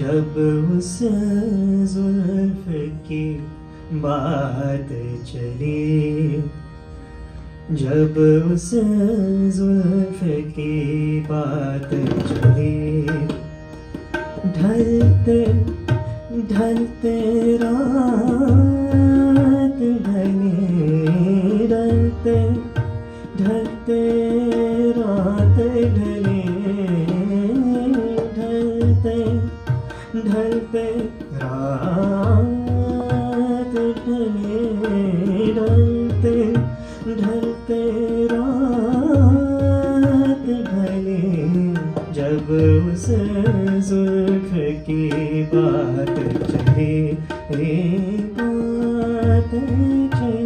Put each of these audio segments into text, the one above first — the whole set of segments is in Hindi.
जब उस जुल्फ की बात चली, जब उस जुल्फ की बात चली, ढलते ढलते रात ढली, ढलते ढलते रात ढली, ढलते ढलते रात ढली, ढलते ढलते रात ढली, जब उस जुल्फ की बात चली, बात चली।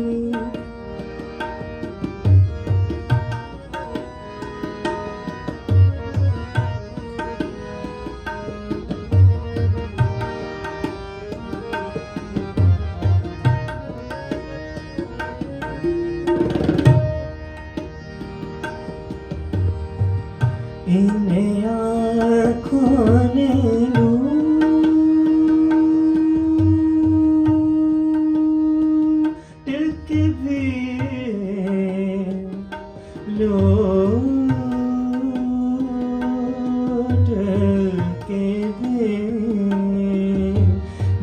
इन आँखों ने लूट के भी लूट के भी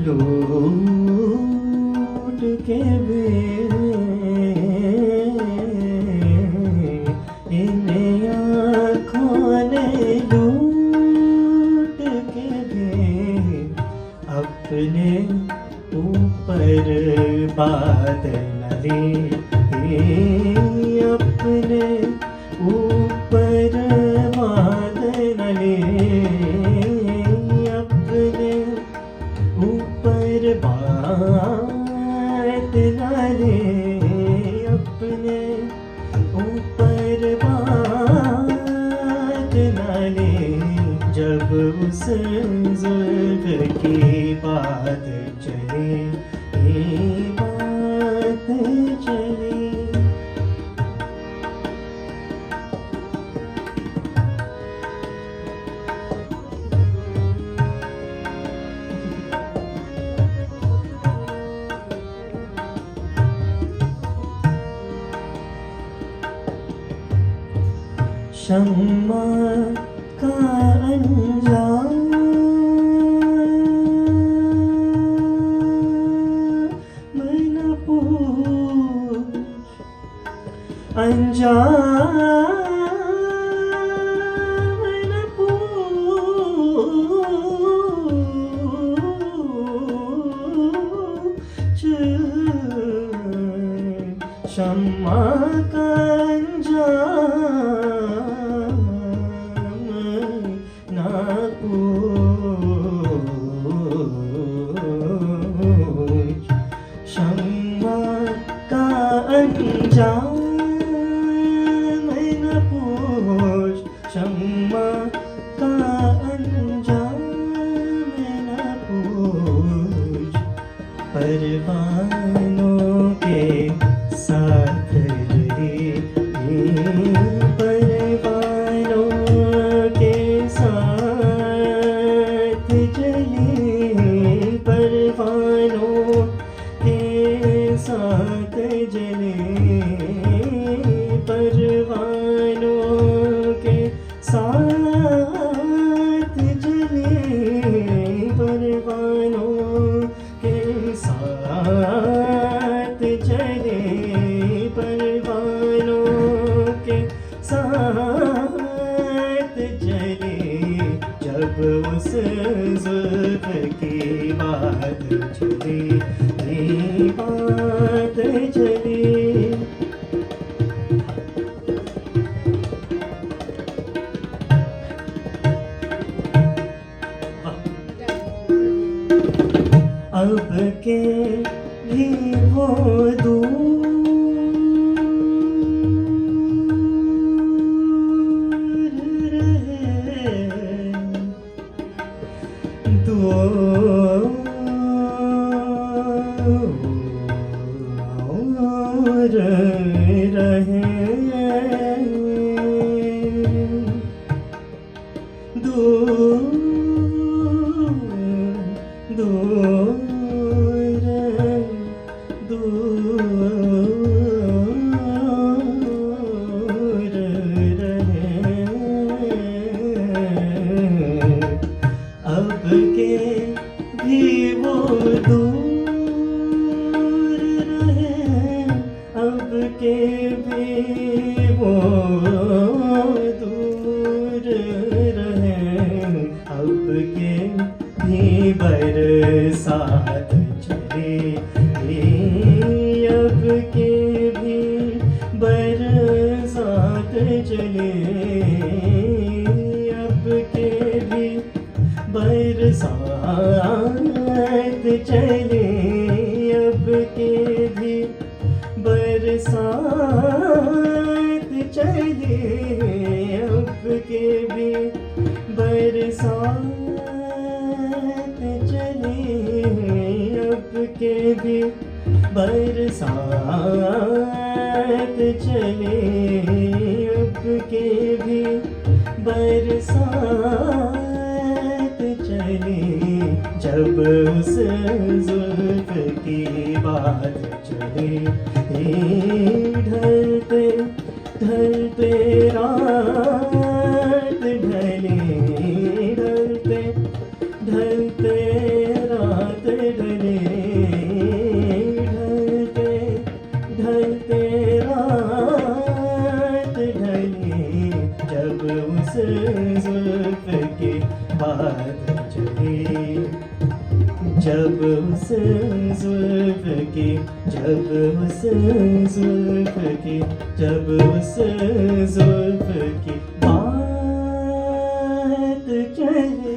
लूट के भी इन लूट के भी अपने ऊपर बात न ले, अपने ऊपर बात न ले, अपने ऊपर बात न ले, अपने ऊपर बात न ले, जब उस जुल्फ की बात चली, बात चली। शम्मा का अंजाम न पूछ, अंजाम न पूछ, शम्मा का अंजाम ना पूछ, शम्मा का अंजाम न पूछ, शम्मा का अंजाम न पूछ, परवानों के साथ जली, परवानों के साथ जली, परवानों के साथ जली, परवानों के साथ जली, परवानों के साथ जले, परवानों के साथ जले, उस जुल्फ की बात चली, ये बात चली। अब के भी वो दूर रहे, दूर रहे, दूर दूर दूर रहे। अब के भी वो दूर रहे, अब के भी वो दूर रहे, अब के भी बरसात चले, अब के भी बरसात चले, अब के भी बरसात चले, अब के भी बरसात चले, अब के भी बरसात चले, अब के भी बरसात चले, अब के भी बरसात चले। जब उस जुल्फ की बात चले, ढलते ढलते रात ढले, ढलते ढलते रात ढले, ढलते ढलते रात ढले। जब उस जुल्फ की बात चले, जब उस जुल्फ की, जब उस जुल्फ की, जब उस जुल्फ की बात चले।